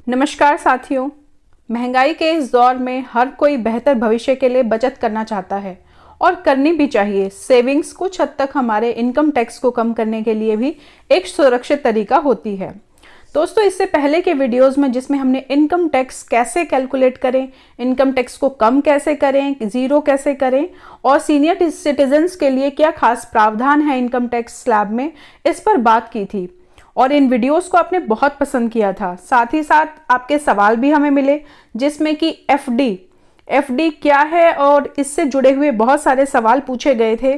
नमस्कार साथियों। महंगाई के इस दौर में हर कोई बेहतर भविष्य के लिए बचत करना चाहता है और करनी भी चाहिए। सेविंग्स कुछ हद तक हमारे इनकम टैक्स को कम करने के लिए भी एक सुरक्षित तरीका होती है। दोस्तों, इससे पहले के वीडियोस में जिसमें हमने इनकम टैक्स कैसे कैलकुलेट करें, इनकम टैक्स को कम कैसे करें, जीरो कैसे करें और सीनियर सिटीजन्स के लिए क्या खास प्रावधान है इनकम टैक्स स्लैब में, इस पर बात की थी और इन वीडियोस को आपने बहुत पसंद किया था। साथ ही साथ आपके सवाल भी हमें मिले जिसमें कि एफडी क्या है और इससे जुड़े हुए बहुत सारे सवाल पूछे गए थे।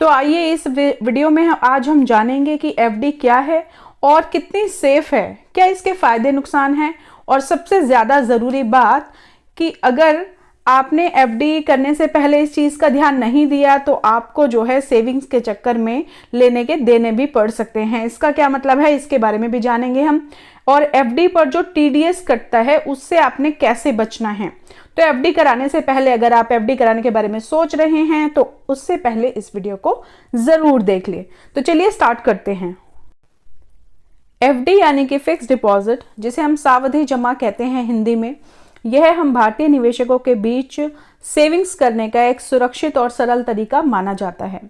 तो आइए इस वीडियो में आज हम जानेंगे कि एफडी क्या है और कितनी सेफ है, क्या इसके फायदे नुकसान हैं और सबसे ज़्यादा ज़रूरी बात कि अगर आपने एफडी करने से पहले इस चीज़ का ध्यान नहीं दिया तो आपको जो है सेविंग्स के चक्कर में लेने के देने भी पड़ सकते हैं। इसका क्या मतलब है, इसके बारे में भी जानेंगे हम। और एफडी पर जो टीडीएस कटता है उससे आपने कैसे बचना है। तो एफडी कराने से पहले, अगर आप एफडी कराने के बारे में सोच रहे हैं तो उससे पहले इस वीडियो को ज़रूर देख लें। तो चलिए स्टार्ट करते हैं। एफडी यानी कि फिक्स डिपॉजिट, जिसे हम सावधि जमा कहते हैं हिंदी में, यह हम भारतीय निवेशकों के बीच सेविंग्स करने का एक सुरक्षित और सरल तरीका माना जाता है,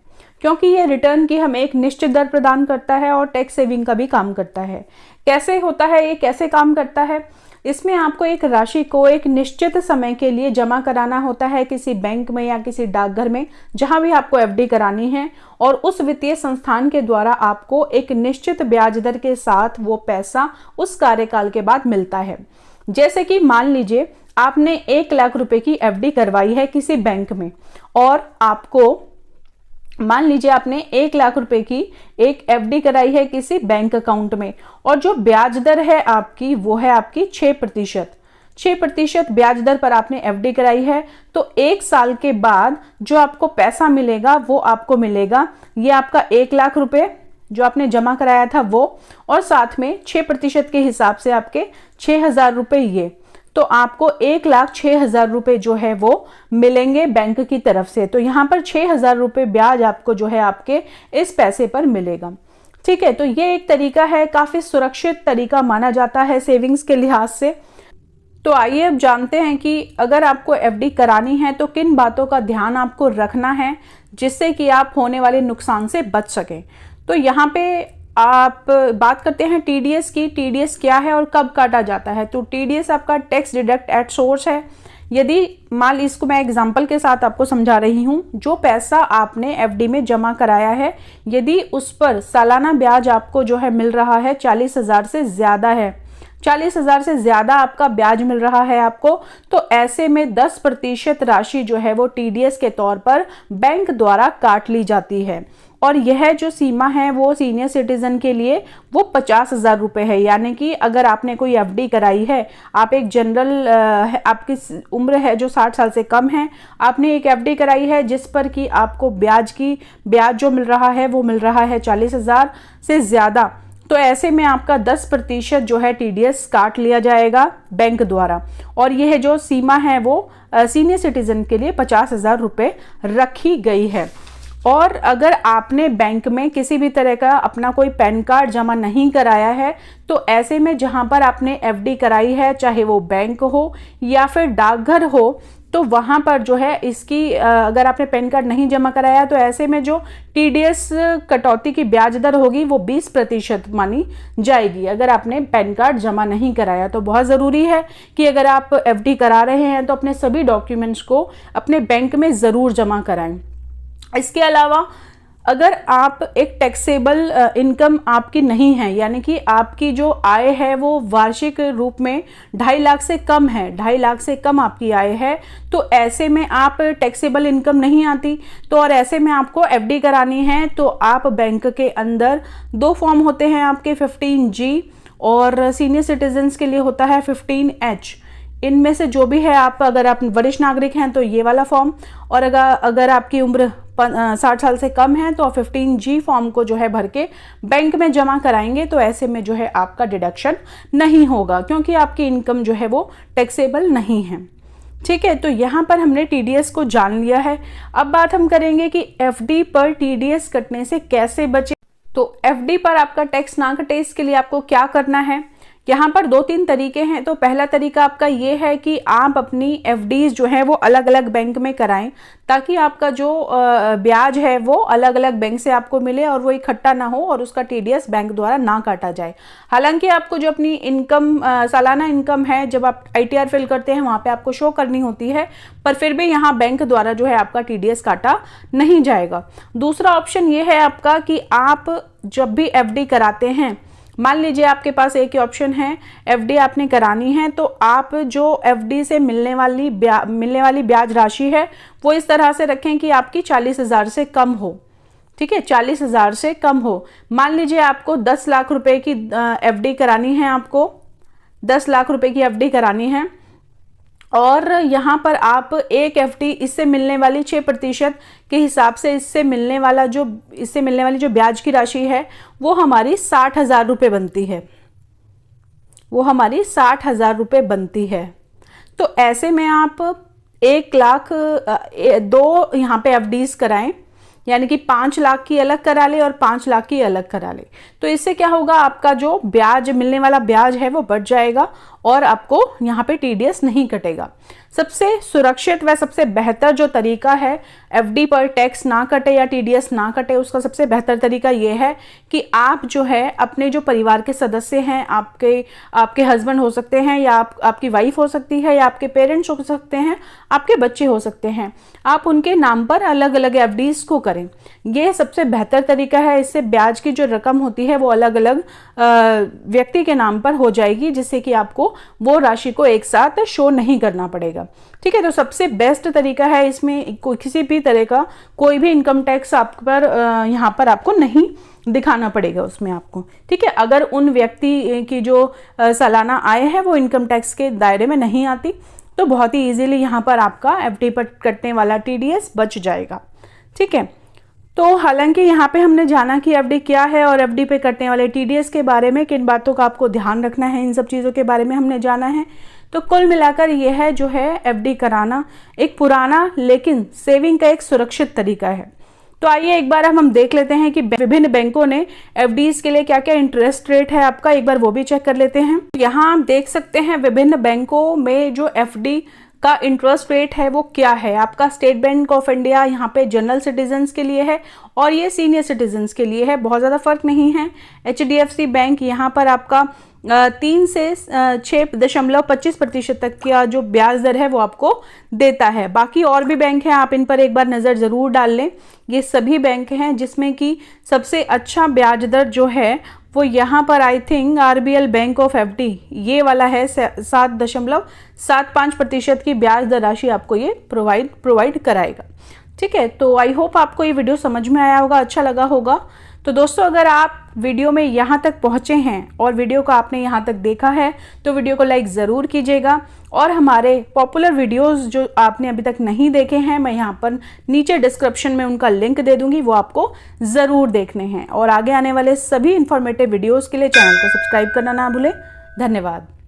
क्योंकि यह रिटर्न की हमें एक निश्चित दर प्रदान करता है और टैक्स सेविंग का भी काम करता है। कैसे होता है ये, कैसे काम करता है? इसमें आपको एक राशि को एक निश्चित समय के लिए जमा कराना होता है किसी बैंक में या किसी डाकघर में, जहां भी आपको एफडी करानी है, और उस वित्तीय संस्थान के द्वारा आपको एक निश्चित ब्याज दर के साथ वो पैसा उस कार्यकाल के बाद मिलता है। जैसे कि मान लीजिए आपने 1 लाख रुपए की एफडी करवाई है किसी बैंक में और आपको, मान लीजिए आपने 1 लाख रुपए की एक एफडी कराई है किसी बैंक अकाउंट में और जो ब्याज दर है आपकी वो है आपकी 6% ब्याज दर पर आपने एफडी कराई है। तो 1 साल के बाद जो आपको पैसा मिलेगा वो आपको मिलेगा, ये आपका 1 लाख रुपए जो आपने जमा कराया था वो, और साथ में 6% के हिसाब से आपके 6,000 रुपए, ये तो आपको 1,06,000 रुपए जो है वो मिलेंगे बैंक की तरफ से। तो यहाँ पर 6,000 रुपए ब्याज आपको जो है आपके इस पैसे पर मिलेगा। ठीक है, तो ये एक तरीका है, काफी सुरक्षित तरीका माना जाता है सेविंग्स के लिहाज से। तो आइए अब जानते हैं कि अगर आपको एफडी करानी है तो किन बातों का ध्यान आपको रखना है जिससे कि आप होने वाले नुकसान से बच सकें। तो यहाँ पे आप बात करते हैं टीडीएस की। टीडीएस क्या है और कब काटा जाता है? तो टीडीएस आपका टैक्स डिडक्ट एट सोर्स है। यदि मान ली, इसको मैं एग्जांपल के साथ आपको समझा रही हूँ, जो पैसा आपने एफडी में जमा कराया है, यदि उस पर सालाना ब्याज आपको जो है मिल रहा है 40,000 से ज़्यादा है, 40,000 से ज़्यादा आपका ब्याज मिल रहा है आपको, तो ऐसे में 10% राशि जो है वो टीडीएस के तौर पर बैंक द्वारा काट ली जाती है। और यह जो सीमा है वो सीनियर सिटीजन के लिए वो 50,000 रुपये है। यानी कि अगर आपने कोई एफडी कराई है, आप एक जनरल आपकी उम्र है जो 60 साल से कम है, आपने एक एफडी कराई है जिस पर कि आपको ब्याज जो मिल रहा है वो मिल रहा है 40,000 से ज़्यादा, तो ऐसे में आपका 10% जो है टीडीएस काट लिया जाएगा बैंक द्वारा। और यह जो सीमा है वो सीनियर सिटीजन के लिए 50,000 रुपये रखी गई है। और अगर आपने बैंक में किसी भी तरह का अपना कोई पैन कार्ड जमा नहीं कराया है, तो ऐसे में जहां पर आपने एफडी कराई है, चाहे वो बैंक हो या फिर डाकघर हो, तो वहां पर जो है इसकी अगर आपने पैन कार्ड नहीं जमा कराया तो ऐसे में जो टीडीएस कटौती की ब्याज दर होगी वो 20% मानी जाएगी अगर आपने पैन कार्ड जमा नहीं कराया। तो बहुत ज़रूरी है कि अगर आप एफडी करा रहे हैं तो अपने सभी डॉक्यूमेंट्स को अपने बैंक में ज़रूर जमा कराएं। इसके अलावा अगर आप एक टैक्सेबल इनकम आपकी नहीं है, यानी कि आपकी जो आय है वो वार्षिक रूप में 2.5 लाख से कम है, 2.5 लाख से कम आपकी आय है, तो ऐसे में आप टैक्सेबल इनकम नहीं आती, तो और ऐसे में आपको एफडी करानी है, तो आप बैंक के अंदर 2 फॉर्म होते हैं आपके, 15G और सीनियर सिटीजन्स के लिए होता है 15H। इनमें से जो भी है, अगर आप वरिष्ठ नागरिक हैं तो ये वाला फॉर्म, और अगर आपकी उम्र 60 साल से कम है तो 15G फॉर्म को जो है भर के बैंक में जमा कराएंगे, तो ऐसे में जो है आपका डिडक्शन नहीं होगा क्योंकि आपकी इनकम जो है वो टैक्सेबल नहीं है। ठीक है, तो यहाँ पर हमने टीडीएस को जान लिया है। अब बात हम करेंगे कि एफडी पर टीडीएस कटने से कैसे बचे। तो एफडी पर आपका टैक्स ना कटे इसके लिए आपको क्या करना है, यहाँ पर 2-3 तरीके हैं। तो पहला तरीका आपका ये है कि आप अपनी एफडीज जो है वो अलग अलग बैंक में कराएं, ताकि आपका जो ब्याज है वो अलग अलग बैंक से आपको मिले और वो इकट्ठा ना हो और उसका टीडीएस बैंक द्वारा ना काटा जाए। हालांकि आपको जो अपनी इनकम सालाना इनकम है जब आप आईटीआर फिल करते हैं वहाँ पे आपको शो करनी होती है, पर फिर भी यहाँ बैंक द्वारा जो है आपका टीडीएस काटा नहीं जाएगा। दूसरा ऑप्शन ये है आपका कि आप जब भी एफडी कराते हैं, मान लीजिए आपके पास एक ही ऑप्शन है, एफडी आपने करानी है, तो आप जो एफडी से मिलने वाली ब्याज राशि है वो इस तरह से रखें कि आपकी 40,000 से कम हो। ठीक है, 40,000 से कम हो। मान लीजिए आपको 10 लाख रुपए की एफडी करानी है, आपको 10 लाख रुपए की एफडी करानी है, और यहाँ पर आप एक एफडी इससे मिलने वाली 6% के हिसाब से इससे मिलने वाली जो ब्याज की राशि है वो हमारी 60,000 रुपये बनती है, वो हमारी 60,000 रुपये बनती है। तो ऐसे में आप 1 लाख 2 यहाँ पे एफडीज कराएं, यानी कि 5 लाख की अलग करा ले और 5 लाख की अलग करा ले। तो इससे क्या होगा, आपका जो ब्याज मिलने वाला ब्याज है वो बढ़ जाएगा और आपको यहाँ पे टीडीएस नहीं कटेगा। सबसे सुरक्षित व सबसे बेहतर जो तरीका है एफडी पर टैक्स ना कटे या टीडीएस ना कटे, उसका सबसे बेहतर तरीका ये है कि आप जो है अपने जो परिवार के सदस्य हैं, आपके हस्बैंड हो सकते हैं या आपकी वाइफ हो सकती है या आपके पेरेंट्स हो सकते हैं, आपके बच्चे हो सकते हैं, आप उनके नाम पर अलग अलग एफडीज को करें। ये सबसे बेहतर तरीका है। इससे ब्याज की जो रकम होती है वो अलग अलग व्यक्ति के नाम पर हो जाएगी, जिससे कि आपको वो राशि को एक साथ शो नहीं करना पड़ेगा। ठीक है, तो सबसे बेस्ट तरीका है, इसमें किसी भी तरह का कोई भी इनकम टैक्स आप पर यहाँ पर आपको नहीं दिखाना पड़ेगा उसमें आपको। ठीक है, अगर उन व्यक्ति की जो सालाना आय है वो इनकम टैक्स के दायरे में नहीं आती तो बहुत ही इजीली यहाँ पर आपका एफडी पर कटने वाला टीडीएस बच जाएगा। ठीक है, तो हालांकि यहाँ पे हमने जाना कि एफडी क्या है और एफडी पे कटने वाले टीडीएस के बारे में किन बातों का आपको ध्यान रखना है, इन सब चीज़ों के बारे में हमने जाना है। तो कुल मिलाकर यह है जो है एफडी कराना एक पुराना लेकिन सेविंग का एक सुरक्षित तरीका है। तो आइए एक बार हम देख लेते हैं कि विभिन्न बैंकों ने एफडीज के लिए क्या क्या इंटरेस्ट रेट है आपका, एक बार वो भी चेक कर लेते हैं। यहाँ आप देख सकते हैं विभिन्न बैंकों में जो एफडी का इंटरेस्ट रेट है वो क्या है। आपका स्टेट बैंक ऑफ इंडिया यहाँ पे जनरल सिटीजन्स के लिए है और ये सीनियर सिटीजन्स के लिए है, बहुत ज़्यादा फर्क नहीं है। एचडीएफसी बैंक यहाँ पर आपका 3 से 6.25% तक का जो ब्याज दर है वो आपको देता है। बाकी और भी बैंक हैं, आप इन पर एक बार नज़र ज़रूर डाल लें। ये सभी बैंक हैं जिसमें कि सबसे अच्छा ब्याज दर जो है वो यहाँ पर I think RBL bank of FD ये वाला है, 7.75% की ब्याज दर राशि आपको ये प्रोवाइड कराएगा। ठीक है, तो आई होप आपको ये वीडियो समझ में आया होगा, अच्छा लगा होगा। तो दोस्तों अगर आप वीडियो में यहाँ तक पहुँचे हैं और वीडियो को आपने यहाँ तक देखा है तो वीडियो को लाइक ज़रूर कीजिएगा, और हमारे पॉपुलर वीडियोस जो आपने अभी तक नहीं देखे हैं मैं यहाँ पर नीचे डिस्क्रिप्शन में उनका लिंक दे दूँगी, वो आपको ज़रूर देखने हैं। और आगे आने वाले सभी इन्फॉर्मेटिव वीडियोज़ के लिए चैनल को सब्सक्राइब करना ना भूलें। धन्यवाद।